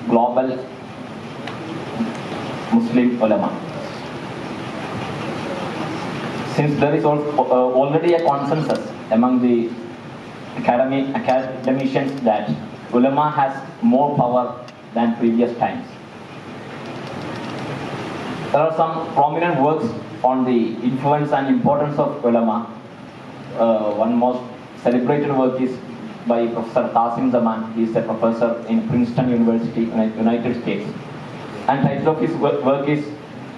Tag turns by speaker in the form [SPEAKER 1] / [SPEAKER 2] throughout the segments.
[SPEAKER 1] global Muslim ulama. Since there is already a consensus among the academicians that ulama has more power than previous times. There are some prominent works on the influence and importance of ulama. One most celebrated work is by Professor Qasim Zaman. He is a professor in Princeton University, United States. And title of his work is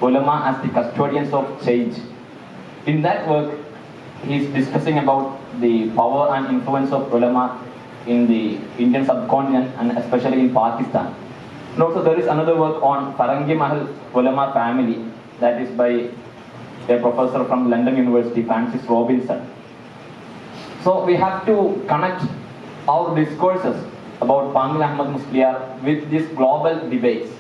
[SPEAKER 1] Ulama as the Custodians of Change. In that work, he is discussing about the power and influence of ulama in the Indian subcontinent and especially in Pakistan. And also there is another work on Farangi Mahal ulama family, that is by a professor from London University, Francis Robinson. So we have to connect our discourses about Pangil Ahmad Musliar with these global debates.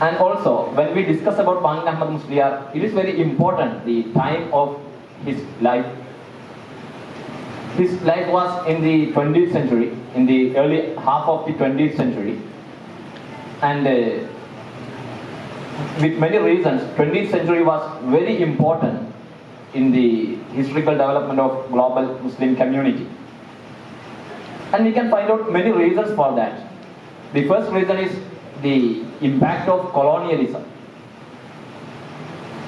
[SPEAKER 1] And also, when we discuss about Pangil Ahmad Musliar, it is very important the time of his life. His life was in the 20th century, in the early half of the 20th century. And with many reasons, 20th century was very important in the historical development of global Muslim community. And we can find out many reasons for that. The first reason is the impact of colonialism.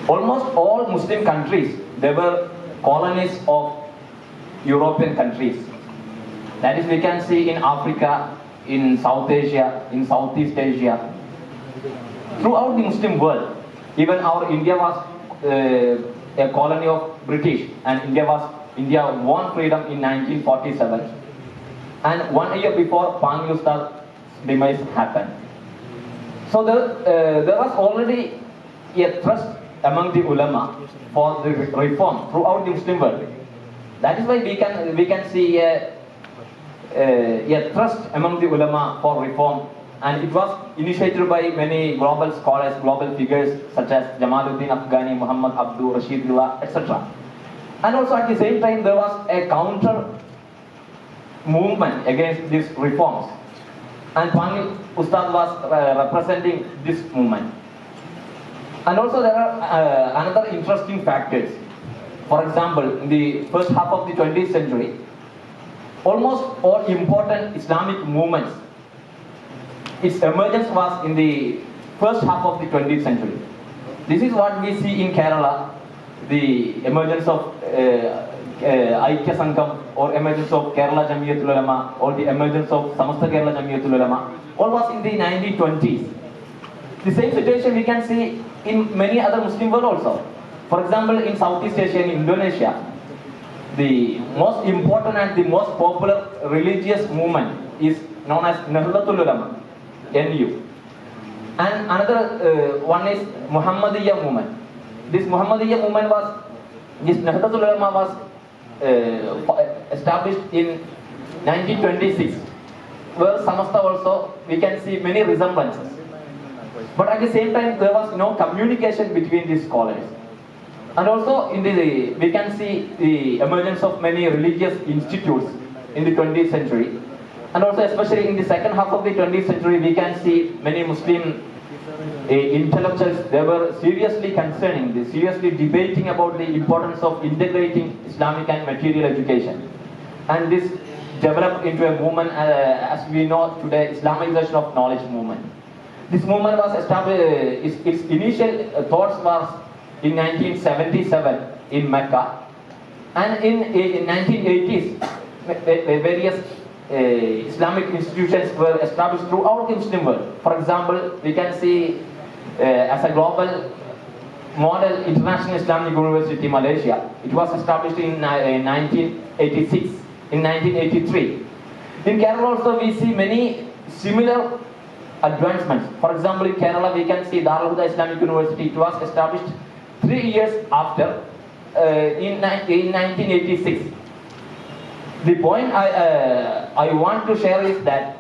[SPEAKER 1] Almost all Muslim countries, they were colonies of European countries. That is, we can see in Africa, in South Asia, in Southeast Asia, throughout the Muslim world. Even our India was a colony of British, and India won freedom in 1947. And 1 year before, Pangil Ustad's demise happened. So there was already a thrust among the ulama for the reform throughout the Muslim world. That is why we can see a thrust among the ulama for reform, and it was initiated by many global scholars, global figures such as Jamaluddin Afghani, Muhammad Abdu, Rashidullah, etc. And also at the same time there was a counter movement against these reforms. And Pangil Ustad was representing this movement. And also there are another interesting factors. For example, in the first half of the 20th century, almost all important Islamic movements, its emergence was in the first half of the 20th century. This is what we see in Kerala, the emergence of Aikya Sangham, or emergence of Kerala Jamiyatul Ulama, or the emergence of Samasta Kerala Jamiyatul Ulama, all was in the 1920s. The same situation we can see in many other Muslim world also. For example, in Southeast Asia, in Indonesia, the most important and the most popular religious movement is known as Nahdlatul Ulama, NU. And another one is Muhammadiyya movement. This Muhammadiyya movement was, this Nahdlatul Ulama was established in 1926, where Samasta also we can see many resemblances. But at the same time there was no communication between these scholars. And also we can see the emergence of many religious institutes in the 20th century. And also especially in the second half of the 20th century we can see many Muslim intellectuals, they were seriously debating about the importance of integrating Islamic and material education. And this developed into a movement as we know today, Islamization of knowledge movement. This movement was established, its initial thoughts was in 1977 in Mecca, and in 1980s various Islamic institutions were established throughout the Muslim world. For example, we can see as a global model International Islamic University Malaysia. It was established in 1986, in 1983. In Kerala also we see many similar advancements. For example, in Kerala we can see Darul Huda Islamic University. It was established 3 years after, in 1986. The point I want to share is that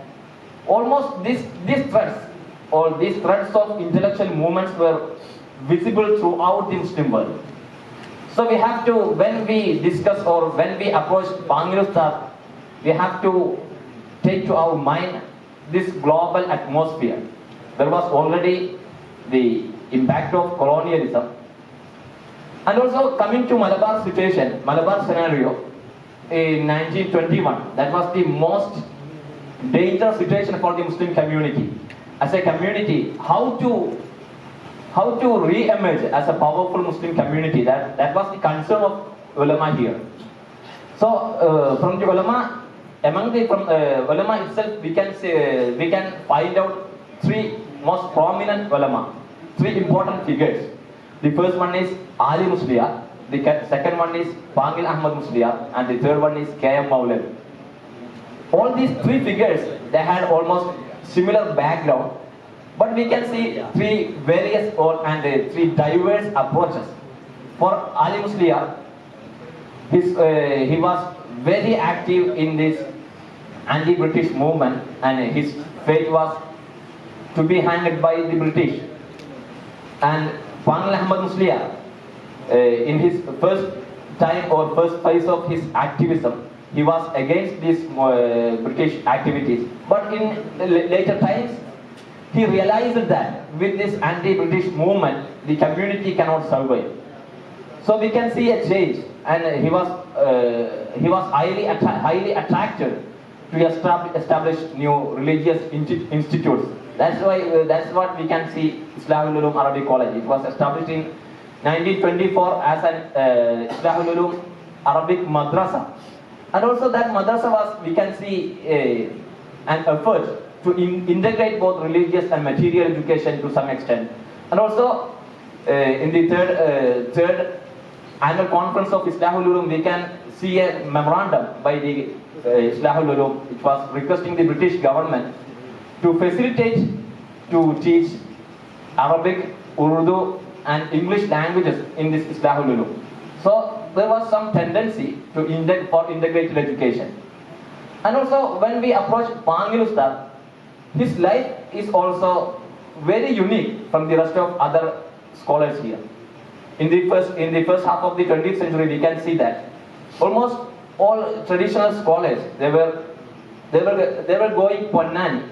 [SPEAKER 1] almost these threads of intellectual movements were visible throughout the Muslim world. So we have to, when we discuss or when we approach Pangil Ustad, we have to take to our mind this global atmosphere. There was already the impact of colonialism. And also coming to Malabar situation, Malabar scenario in 1921, that was the most dangerous situation for the Muslim community. As a community, how to re-emerge as a powerful Muslim community, that was the concern of ulama here. So from the ulama, ulama itself, we can find out three most prominent ulama, three important figures. The first one is Ali Musliya, the second one is Pangil Ahmad Musliya, and the third one is K.M. Maulavi. All these three figures, they had almost similar background, but we can see three various and three diverse approaches. For Ali Musliya, he was very active in this anti-British movement, and his fate was to be hanged by the British. And Pangil Ahmad Musliya, in his first time or first phase of his activism, he was against these British activities. But in later times, he realized that with this anti-British movement, the community cannot survive. So we can see a change, and he was highly attracted to establish new religious institutes. That's why that's what we can see Islahul Ulum Arabic College. It was established in 1924 as an Islahul Ulum Arabic Madrasa. And also that madrasa was, we can see an effort to integrate both religious and material education to some extent. And also in the third annual conference of Islahul Ulum, we can see a memorandum by the Islahul Ulum, which was requesting the British government to facilitate to teach Arabic, Urdu and English languages in this Islahul Ulum. So there was some tendency to for integrated education. And also when we approach Pangil Ustad, his life is also very unique from the rest of other scholars here. In the first half of the 20th century, we can see that almost all traditional scholars, they were going Ponnani,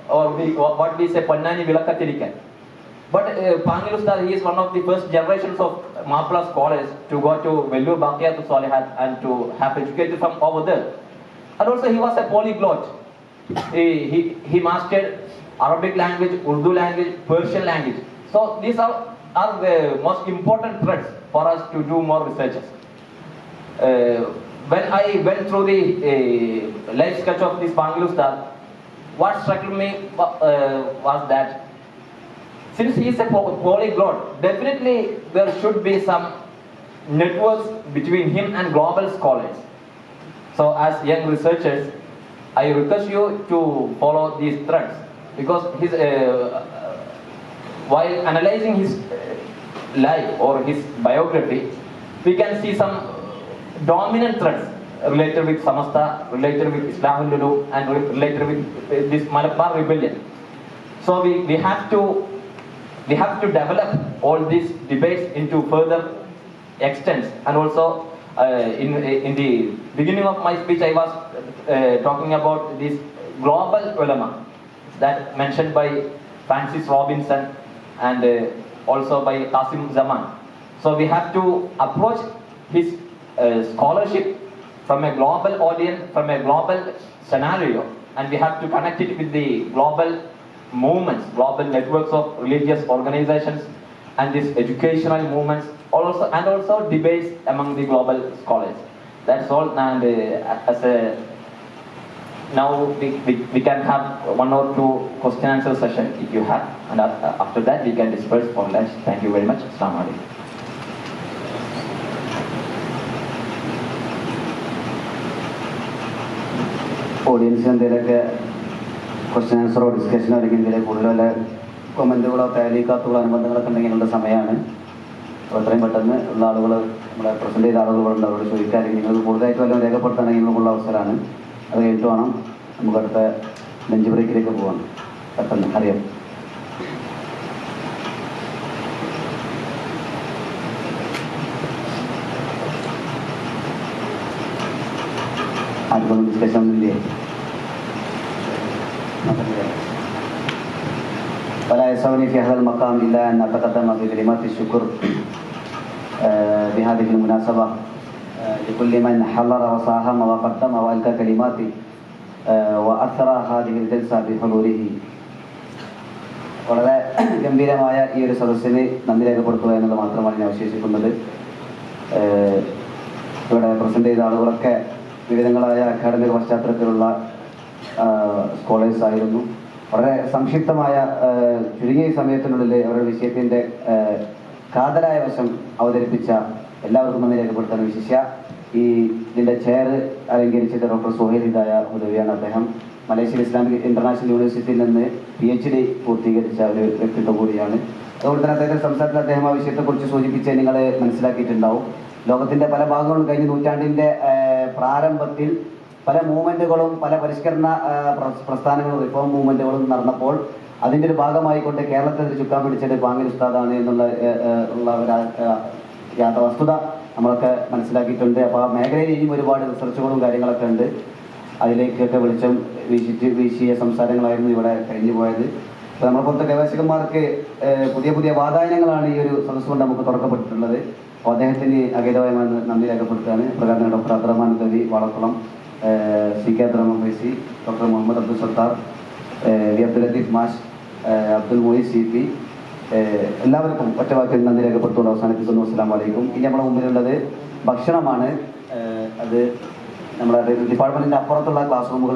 [SPEAKER 1] or what we say Ponnani Vilakatirikan. But Pangil Ustad, he is one of the first generations of Mapla scholars to go to Vellur Baqiyat Salihat and to have educated from over there. And also he was a polyglot. He mastered Arabic language, Urdu language, Persian language. So these are the most important threads for us to do more researches. When I went through the life sketch of this Pangil Ustad, what struck me was that since he is a polyglot, definitely there should be some networks between him and global scholars. So as young researchers, I request you to follow these threads, because his, while analyzing his life or his biography, we can see some dominant threads related with Samasta, related with Islahul Ulum, and related with this Malabar rebellion. So we have to develop all these debates into further extents. And also in the beginning of my speech, I was talking about this global ulama that mentioned by Francis Robinson and also by Qasim Zaman. So we have to approach his scholarship from a global audience, from a global scenario, and we have to connect it with the global movements, global networks of religious organizations, and these educational movements, and also debates among the global scholars. That's all. And now we can have one or two question answer session if you have, and after that we can disperse for lunch. Thank you very much. Assalamu alaikum.
[SPEAKER 2] Audience and question answer or discussion അല്ലെങ്കിൽ ഇതിലെ കൂടുതൽ കമൻറ്റുകളോ താലിക്കാത്തുകളോ അനുബന്ധങ്ങളൊക്കെ ഉണ്ടെങ്കിൽ ഉള്ള സമയമാണ്. അപ്പോൾ എത്രയും പെട്ടെന്ന് ഉള്ള ആളുകൾ, നമ്മളെ പ്രസൻറ്റ് ചെയ്ത ആളുകളുണ്ട്, അവരോട് ചോദിക്കാമെങ്കിൽ നിങ്ങൾക്ക് കൂടുതലായിട്ട് വല്ലതും രേഖപ്പെടുത്താനെങ്കിൽ നമുക്കുള്ള അവസരമാണ്. അത് കഴിഞ്ഞിട്ട് വേണം നമുക്ക് അടുത്ത ലഞ്ച് ബ്രേക്കിലേക്ക് പോകാൻ. പെട്ടെന്ന് അറിയാം. ആർക്കൊന്നും ഡിസ്കഷൻ ഒന്നും ഇല്ലേ? ولا يسعني في هذا المقام إلا أن أتقدم بكلمات الشكر بهذه المناسبة لكل من حضر وساهم وقدم وألقى كلمات وأثر هذه الجلسة بحضوره. വളരെ ഗംഭീരമായ ഈ ഒരു സദസ്സിന് നന്ദി രേഖപ്പെടുത്തുക എന്നത് മാത്രമാണ് ഞാൻ അവശേഷിക്കുന്നത്. ഇവിടെ പ്രസന്റ് ചെയ്ത ആളുകളൊക്കെ വിവിധങ്ങളായ അക്കാഡമിക് പശ്ചാത്തലത്തിലുള്ള സ്കോളേഴ്സ് ആയിരുന്നു. വളരെ സംക്ഷിപ്തമായ ചുരുങ്ങിയ സമയത്തിനുള്ളിൽ അവരുടെ വിഷയത്തിൻ്റെ കാതലായ വശം അവതരിപ്പിച്ച എല്ലാവർക്കും നന്ദി രേഖപ്പെടുത്താൻ വിശിഷ്യ ഇതിൻ്റെ ചെയർ അലങ്കരിച്ചത് ഡോക്ടർ സുഹൈൽ ഹിദായ ഹുദവിയാണ്. അദ്ദേഹം മലേഷ്യൻ ഇസ്ലാമിക് ഇന്റർനാഷണൽ യൂണിവേഴ്സിറ്റിയിൽ നിന്ന് PhD പൂർത്തീകരിച്ച ഒരു വ്യക്തിത്വം കൂടിയാണ്. അതുകൊണ്ട് തന്നെ അദ്ദേഹത്തിന്റെ സംസാരത്തിൽ അദ്ദേഹം ആ വിഷയത്തെക്കുറിച്ച് സൂചിപ്പിച്ച് നിങ്ങൾ മനസ്സിലാക്കിയിട്ടുണ്ടാവും. ലോകത്തിന്റെ പല ഭാഗങ്ങളും കഴിഞ്ഞ നൂറ്റാണ്ടിന്റെ പ്രാരംഭത്തിൽ പല മൂവ്മെന്റുകളും പല പരിഷ്കരണ പ്രസ്ഥാനങ്ങളും റിഫോം മൂവ്മെന്റുകളും നടന്നപ്പോൾ അതിൻ്റെ ഒരു ഭാഗമായിക്കൊണ്ട് കേരളത്തിൽ ചുക്കാൻ പിടിച്ചത് പാങ്ങിൽ ഉസ്താദാണ് എന്നുള്ള വസ്തുത നമ്മളൊക്കെ മനസ്സിലാക്കിയിട്ടുണ്ട്. അപ്പോൾ ആ മേഖലയിൽ ഇനിയും ഒരുപാട് റിസർച്ചുകളും കാര്യങ്ങളൊക്കെ ഉണ്ട്. അതിലേക്കൊക്കെ വെളിച്ചം വീശിയ സംസാരങ്ങളായിരുന്നു ഇവിടെ കഴിഞ്ഞു പോയത്. അപ്പോൾ നമ്മളെപ്പോലത്തെ ഗവേഷകന്മാർക്ക് പുതിയ പുതിയ വാതായനങ്ങളാണ് ഈ ഒരു സദസ് കൊണ്ട് നമുക്ക് തുറക്കപ്പെട്ടിട്ടുള്ളത്. അപ്പോൾ അദ്ദേഹത്തിന് അഗൈതമായ നന്ദി രേഖപ്പെടുത്തുകയാണ്. പ്രകാരം doctor Abdurahman Udavi Valakkulam, CK Abdurahman Faizi, doctor Muhammad Abdul Sattar, V Abdul Latheef മാഷ്, അബ്ദുൽ മൊയ്സ് CP, എല്ലാവർക്കും ഒറ്റ വാക്കിൽ നന്ദി രേഖപ്പെടുത്തുകൊണ്ട് അവസാനിപ്പിക്കുന്നു. അസ്സലാമു അലൈക്കും. ഇനി നമ്മുടെ മുമ്പിലുള്ളത് ഭക്ഷണമാണ്. അത് നമ്മുടെ ഡിപ്പാർട്ട്മെന്റിന്റെ അപ്പുറത്തുള്ള ക്ലാസ് റൂമുകൾ